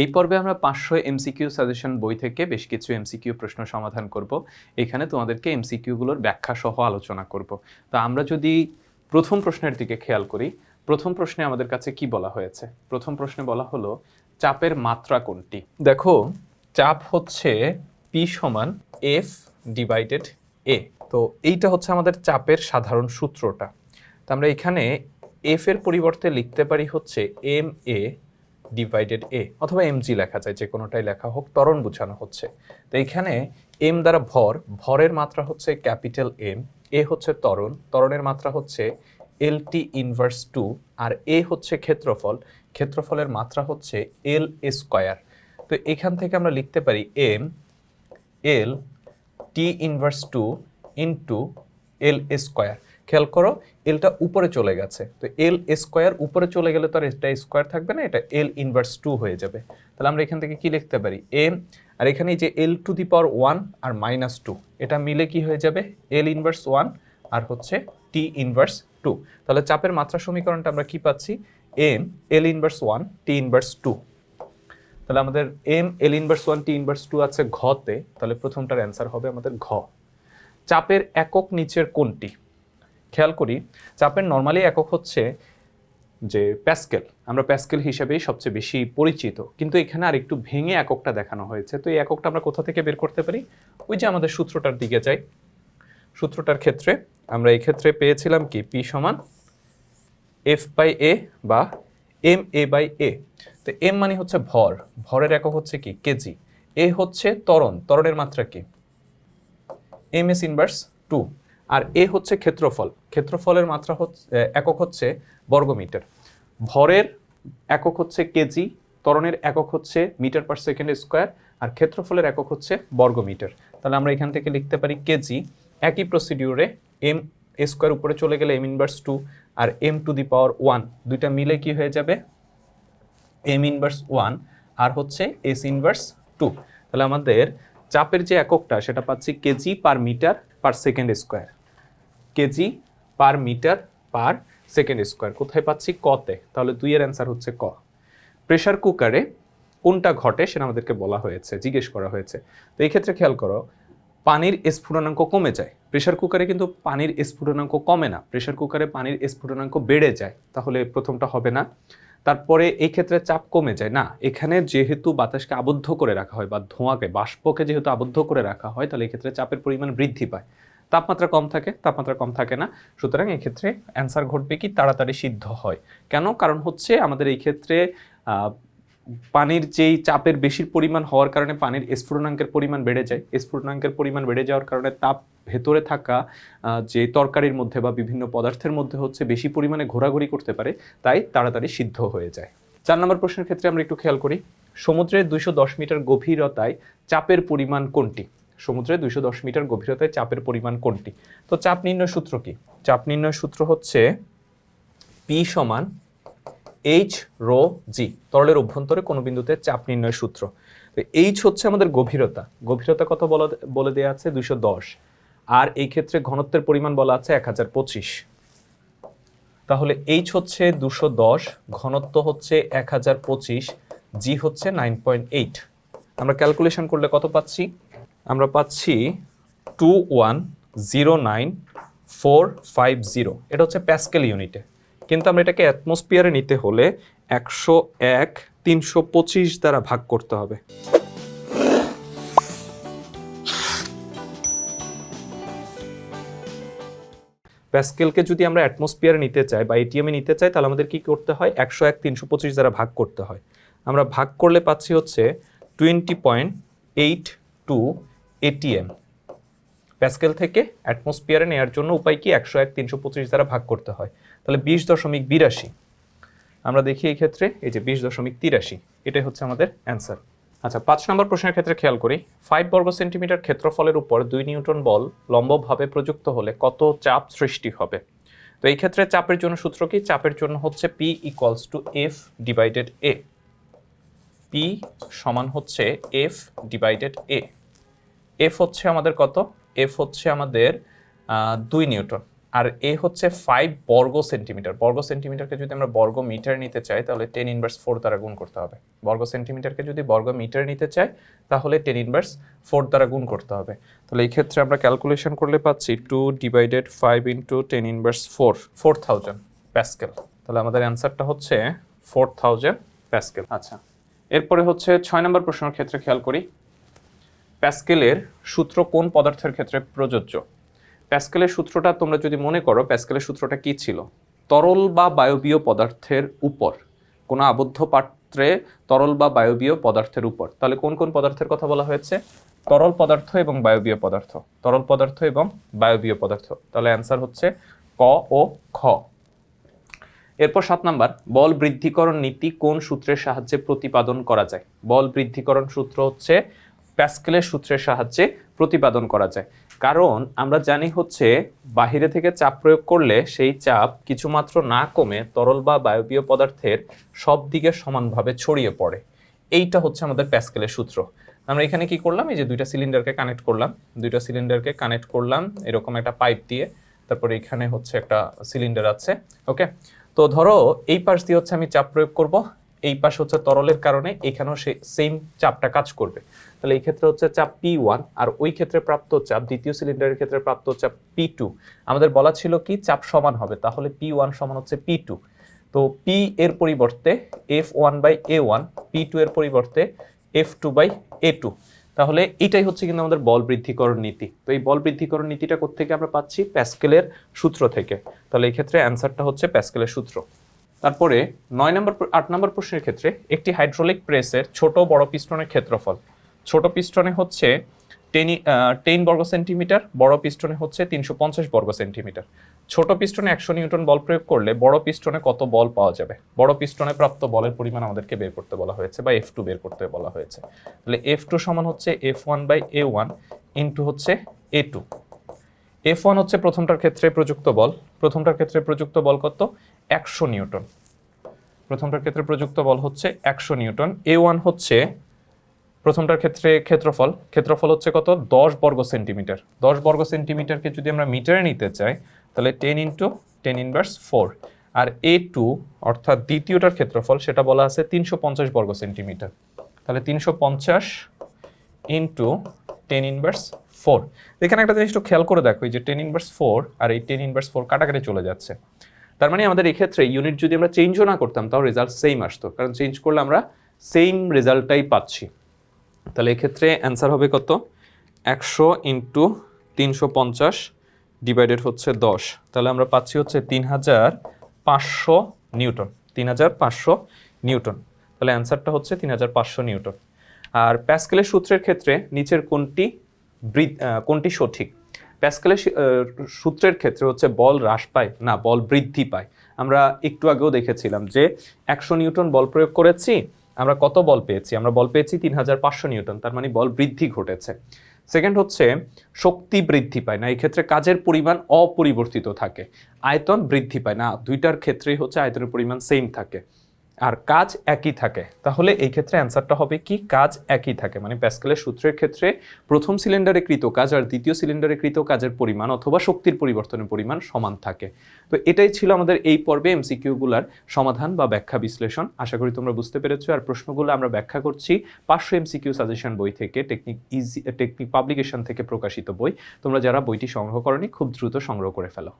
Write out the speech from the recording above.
এই পর্বে আমরা 500 এমসিকিউ সাজেশন বই থেকে বেশ কিছু এমসিকিউ প্রশ্ন সমাধান করব। এখানে তোমাদেরকে এমসিকিউগুলোর ব্যাখ্যা সহ আলোচনা করব। তো আমরা যদি প্রথম প্রশ্নের দিকে খেয়াল করি, প্রথম প্রশ্নে আমাদের কাছে কি বলা হয়েছে? প্রথম প্রশ্নে বলা হলো চাপের মাত্রা কোনটি? দেখো, চাপ হচ্ছে পি সমান এফ ডিভাইডেড এ। তো এইটা হচ্ছে আমাদের চাপের সাধারণ সূত্রটা। তো আমরা এখানে এফ এর পরিবর্তে লিখতে পারি হচ্ছে এম এ ডিভাইডেড এ, অথবা এমজি লেখা যায়, যে কোনোটাই লেখা হোক, ত্বরণ বোঝানো হচ্ছে। তো এখানে এম দ্বারা ভরের মাত্রা হচ্ছে ক্যাপিটাল এম, এ হচ্ছে ত্বরণের মাত্রা হচ্ছে এল-টি ইনভার্স 2, আর এ হচ্ছে ক্ষেত্রফলের মাত্রা হচ্ছে এল স্কয়ার। তো এখান থেকে আমরা লিখতে পারি M L T inverse 2 into L square. খেয়াল করো, এলটা উপরে চলে গেছে, তো এল স্কয়ার উপরে চলে গেলে তো আর এটা স্কয়ার থাকবে না, এটা এল ইনভার্স 2 হয়ে যাবে। তাহলে আমরা এখান থেকে কি লিখতে পারি? এম, আর এখানে যে এল টু দি পাওয়ার 1 আর -2, এটা মিলে কি হয়ে যাবে? এল ইনভার্স 1 আর হচ্ছে টি ইনভার্স 2। তাহলে চাপের মাত্রা সমীকরণটা আমরা কি পাচ্ছি? M L inverse 1 T inverse 2। তাহলে আমাদের M L inverse 1 T inverse 2 আছে ঘতে, তাহলে প্রথমটার অ্যান্সার হবে আমাদের ঘ। চাপের একক নিচের কোনটি? খেয়াল করি, চাপের নর্মালি একক হচ্ছে যে প্যাসকেল, আমরা প্যাসকেল হিসেবেই সবচেয়ে বেশি পরিচিত, কিন্তু এখানে আর একটু ভেঙে এককটা দেখানো হয়েছে। তো এই এককটা আমরা কোথা থেকে বের করতে পারি? ওই যে আমাদের সূত্রটার দিকে যাই। সূত্রটার ক্ষেত্রে আমরা এই ক্ষেত্রে পেয়েছিলাম কি? পি সমান এফ বাই এ বা এম এ বাই এ। তো এম মানে হচ্ছে ভরের একক হচ্ছে কি? কেজি। এ হচ্ছে ত্বরণের মাত্রা কি? M S inverse 2। আর এ হচ্ছে ক্ষেত্রফলের মাত্রা হচ্ছে একক হচ্ছে বর্গমিটার। ভরের একক হচ্ছে কেজি, ত্বরণের একক হচ্ছে মিটার পার সেকেন্ড স্কয়ার, আর ক্ষেত্রফলের একক হচ্ছে বর্গমিটার। তাহলে আমরা এখান থেকে লিখতে পারি কেজি। একই প্রসিডিউরে এম স্কয়ার উপরে চলে গেলে এম ইনভার্স 2 আর এম টু দি পাওয়ার 1, দুইটা মিলে কি হয়ে যাবে? এম ইনভার্স 1 আর হচ্ছে এস ইনভার্স 2। তাহলে আমাদের চাপের যে এককটা সেটা পাচ্ছি kg per metre per second square. Kg per metre per second square কোথায় পাচ্ছি? কতে। তাহলে 2 এর অ্যান্সার হচ্ছে ক। প্রেসার কুকারে কোনটা ঘটে সেটা আমাদেরকে বলা হয়েছে, জিজ্ঞেস করা হয়েছে। তো এই ক্ষেত্রে খেয়াল করো, পানির স্ফুটনাঙ্ক কমে যায়। প্রেসার কুকারে কিন্তু পানির স্ফুটনাঙ্ক কমে না, প্রেসার কুকারে পানির স্ফুটনাঙ্ক বেড়ে যায়। তাহলে প্রথমটা হবে না। তারপরে এই ক্ষেত্রে চাপ কমে যায় না, এখানে যেহেতু বাতাসকে আবদ্ধ করে রাখা হয় বা ধোঁয়াকে বাষ্পকে যেহেতু আবদ্ধ করে রাখা হয়, তাহলে এই ক্ষেত্রে চাপের পরিমাণ বৃদ্ধি পায়। তাপমাত্রা কম থাকে না। সুতরাং এই ক্ষেত্রে অ্যান্সার ঘটবে কি? তাড়াতাড়ি সিদ্ধ হয়। কেন? কারণ হচ্ছে আমাদের এই ক্ষেত্রে পানির যেই চাপের বেশির পরিমাণ হওয়ার কারণে পানির স্ফুটনাঙ্কের পরিমাণ বেড়ে যায়। স্ফুটনাঙ্কের পরিমাণ বেড়ে যাওয়ার কারণে তাপ ভেতরে থাকা যে তরকারির মধ্যে বা বিভিন্ন পদার্থের মধ্যে হচ্ছে বেশি পরিমাণে ঘোরাঘুরি করতে পারে, তাই তাড়াতাড়ি সিদ্ধ হয়ে যায়। 4 নম্বর প্রশ্নের ক্ষেত্রে আমরা একটু খেয়াল করি, সমুদ্রের 210 মিটার গভীরতায় চাপের পরিমাণ কোনটি? সমুদ্রের 210 মিটার গভীরতায় চাপের পরিমাণ কোনটি? তো চাপ নির্ণয় সূত্র কি? চাপ নির্ণয় সূত্র হচ্ছে পি সমান এইচ রো জি, তরলের অভ্যন্তরে কোনো বিন্দুতে চাপ নির্ণয় সূত্র। তো এইচ হচ্ছে আমাদের গভীরতা কত বলে দেওয়া আছে? 210, আর এই ক্ষেত্রে ঘনত্বের পরিমাণ বলা আছে 1025। তাহলে এইচ হচ্ছে 210, ঘনত্ব হচ্ছে 1025, জি হচ্ছে 9.8। আমরা ক্যালকুলেশন করলে কত পাচ্ছি? আমরা পাচ্ছি 2109450। এটা হচ্ছে প্যাসকেল ইউনিটে, কিন্তু আমরা এটাকে অ্যাটমসফিয়ারে নিতে হলে 101,325 দ্বারা ভাগ করতে হবে। প্যাসকেলকে যদি আমরা অ্যাটমসফিয়ারে নিতে চাই বা এটিএমে নিতে চাই, তাহলে আমাদের কি করতে হয়? 101,325 দ্বারা ভাগ করতে হয়। আমরা ভাগ করলে পাচ্ছি হচ্ছে 20.82 এটিএম। প্যাসকেল থেকে অ্যাটমসফিয়ারে নেওয়ার জন্য উপায় কি? 101,325 দ্বারা ভাগ করতে হয়। তাহলে 20.82। আমরা দেখি এই ক্ষেত্রে এই যে 20.83, এটাই হচ্ছে আমাদের অ্যান্সার। আচ্ছা, 5 নম্বর প্রশ্নের ক্ষেত্রে খেয়াল করি, 5 বর্গ সেন্টিমিটার ক্ষেত্রফলের উপর 2 নিউটন বল লম্বভাবে প্রযুক্ত হলে কত চাপ সৃষ্টি হবে? তো এই ক্ষেত্রে চাপের জন্য সূত্র কি? চাপের জন্য হচ্ছে P equals to F divided A। P সমান হচ্ছে F ডিভাইডেড A। F হচ্ছে আমাদের কত? F হচ্ছে আমাদের 2 নিউটন। আর এ হচ্ছে 5 বর্গ সেন্টিমিটার। বর্গ সেন্টিমিটারকে যদি আমরা বর্গ মিটার নিতে চাই তাহলে 10 ইনভার্স 4 দ্বারা গুণ করতে হবে। বর্গ সেন্টিমিটারকে যদি বর্গ মিটার নিতে চাই তাহলে 10 ইনভার্স 4 দ্বারা গুণ করতে হবে। তাহলে এই ক্ষেত্রে আমরা ক্যালকুলেশন করলে পাচ্ছি 2 ডিভাইডেড 5 ইন্টু 10 ইনভার্স 4, 4000 প্যাসকেল। তাহলে আমাদের অ্যান্সারটা হচ্ছে 4000 প্যাসকেল। আচ্ছা, এরপরে হচ্ছে 6 নম্বর প্রশ্নের ক্ষেত্রে খেয়াল করি, প্যাসকেলের সূত্র কোন পদার্থের ক্ষেত্রে প্রযোজ্য? প্যাসকেলের সূত্রটা তোমরা যদি মনে করো, প্যাসকেলের সূত্রটা কি ছিল? তরল বা বায়বীয় পদার্থের উপর, কোনো আবদ্ধ পাত্রে তরল বা বায়বীয় পদার্থের উপর। তাহলে কোন কোন পদার্থের কথা বলা হয়েছে? তরল পদার্থ এবং বায়বীয় পদার্থ, তরল পদার্থ এবং বায়বীয় পদার্থ। তাহলে অ্যান্সার হচ্ছে ক ও খ। এরপর 7 নাম্বার, বল বৃদ্ধিকরণ নীতি কোন সূত্রের সাহায্যে প্রতিপাদন করা যায়? বল বৃদ্ধিকরণ সূত্র হচ্ছে প্যাসকেলের সূত্রের সাহায্যে প্রতিপাদন করা যায়। কারণ আমরা জানি হচ্ছে বাহিরে থেকে চাপ প্রয়োগ করলে সেই চাপ কিছুমাত্র না কমে তরল বা বায়বীয় পদার্থের সব দিকে সমানভাবে ছড়িয়ে পড়ে। এইটা হচ্ছে আমাদের প্যাসকেলের সূত্র। আমরা এখানে কি করলাম, এই যে দুইটা সিলিন্ডারকে কানেক্ট করলাম এরকম একটা পাইপ দিয়ে, তারপরে এখানে হচ্ছে একটা সিলিন্ডার আছে। ওকে, তো ধরো এই পাশ দিয়ে হচ্ছে আমি চাপ প্রয়োগ করব, এই পাশ হচ্ছে তরলের কারণে এখানেও সেম চাপটা কাজ করবে। তাহলে এই ক্ষেত্রে হচ্ছে চাপ P1, আর ওই ক্ষেত্রে প্রাপ্ত চাপ, দ্বিতীয় সিলিন্ডারের ক্ষেত্রে প্রাপ্ত চাপ P2। আমাদের বলা ছিল কি চাপ সমান হবে, তাহলে P1 সমান হচ্ছে P2। তো P এর পরিবর্তে F1/A1, P2 এর পরিবর্তে F2/A2। তাহলে এটাই হচ্ছে কিন্তু আমাদের বল বৃদ্ধিকরণ নীতি। তো এই বল বৃদ্ধিকরণ নীতিটা কোত্থেকে আমরা পাচ্ছি? প্যাসকেলের সূত্র থেকে। তাহলে এই ক্ষেত্রে অ্যান্সারটা হচ্ছে প্যাসকেলের সূত্র। তারপরে 8 নম্বর প্রশ্নের ক্ষেত্রে, একটি হাইড্রোলিক প্রেসের ছোট বড় পিস্টনের ক্ষেত্রফল। ছোট পিস্টনে হচ্ছে 10 বর্গ সেন্টিমিটার, বড় পিস্টনে হচ্ছে 350 বর্গ সেন্টিমিটার। ছোট পিস্টনে 100 নিউটন বল প্রয়োগ করলে বড় পিস্টনে কত বল পাওয়া যাবে? বড় পিস্টনে প্রাপ্ত বলের পরিমাণ আমাদেরকে বের করতে বলা হয়েছে, বা F2 বের করতে বলা হয়েছে। তাহলে F2 সমান হচ্ছে F1/A1 ইন্টু হচ্ছে A2। F1 হচ্ছে প্রথমটার ক্ষেত্রে প্রযুক্ত বল, কত? 100 নিউটন। প্রথমটার ক্ষেত্রে প্রযুক্ত বল হচ্ছে 100 নিউটন। A1 হচ্ছে প্রথমটার ক্ষেত্রে ক্ষেত্রফল হচ্ছে কত? 10 বর্গ সেন্টিমিটার। 10 বর্গ সেন্টিমিটারকে যদি আমরা মিটারে নিতে চাই তাহলে 10 ইন্টু 10 ইনভার্স 4। আর A2 অর্থাৎ দ্বিতীয়টার ক্ষেত্রফল, সেটা বলা আছে 350 বর্গ সেন্টিমিটার। তাহলে 350 ইন্টু 10 ইনভার্স 4। এখানে একটা জিনিস একটু খেয়াল করে দেখো, এই যে 10 ইনভার্স 4 আর এই 10 ইনভার্স 4 কাটাকাটি চলে যাচ্ছে। তার মানে আমাদের এই ক্ষেত্রে ইউনিট যদি আমরা চেঞ্জও না করতাম তাও রেজাল্ট সেম আসতো, কারণ চেঞ্জ করলে আমরা সেম রেজাল্টটাই পাচ্ছি। তাহলে এক্ষেত্রে অ্যান্সার হবে কত? 100 ইন্টু 350 ডিভাইডেড হচ্ছে 10। তাহলে আমরা পাচ্ছি হচ্ছে 3500 নিউটন। 3500 নিউটন। তাহলে অ্যান্সারটা হচ্ছে 3500 নিউটন। আর প্যাসকেলের সূত্রের ক্ষেত্রে নিচের কোনটি সঠিক? প্যাসকেলের সূত্রের ক্ষেত্রে হচ্ছে বল হ্রাস পায় না, বল বৃদ্ধি পায়। আমরা একটু আগেও দেখেছিলাম যে 100 নিউটন বল প্রয়োগ করেছি, আমরা কত বল পেয়েছি? আমরা বল পেয়েছি 3500 নিউটন, তার মানে বল বৃদ্ধি ঘটেছে। সেকেন্ড হচ্ছে শক্তি বৃদ্ধি পায় না, এই ক্ষেত্রে কাজের পরিমাণ অপরিবর্তিত থাকে। আয়তন বৃদ্ধি পায় না, দুইটার ক্ষেত্রেই হচ্ছে আয়তনের পরিমাণ সেম থাকে, আর কাজ একই থাকে। তাহলে এই ক্ষেত্রে অ্যান্সারটা হবে কি? কাজ একই থাকে। মানে প্যাসকেলের সূত্রের ক্ষেত্রে প্রথম সিলিন্ডারে কৃত কাজ আর দ্বিতীয় সিলিন্ডারে কৃত কাজের পরিমাণ অথবা শক্তির পরিবর্তনের পরিমাণ সমান থাকে। তো এটাই ছিল আমাদের এই পর্বে এমসিকিউগুলার সমাধান বা ব্যাখ্যা বিশ্লেষণ। আশা করি তোমরা বুঝতে পেরেছো। আর প্রশ্নগুলো আমরা ব্যাখ্যা করছি 500 এমসিকিউ সাজেশন বই থেকে, টেকনিক পাবলিকেশন থেকে প্রকাশিত বই। তোমরা যারা বইটি সংগ্রহ করনি খুব দ্রুত সংগ্রহ করে ফেলো।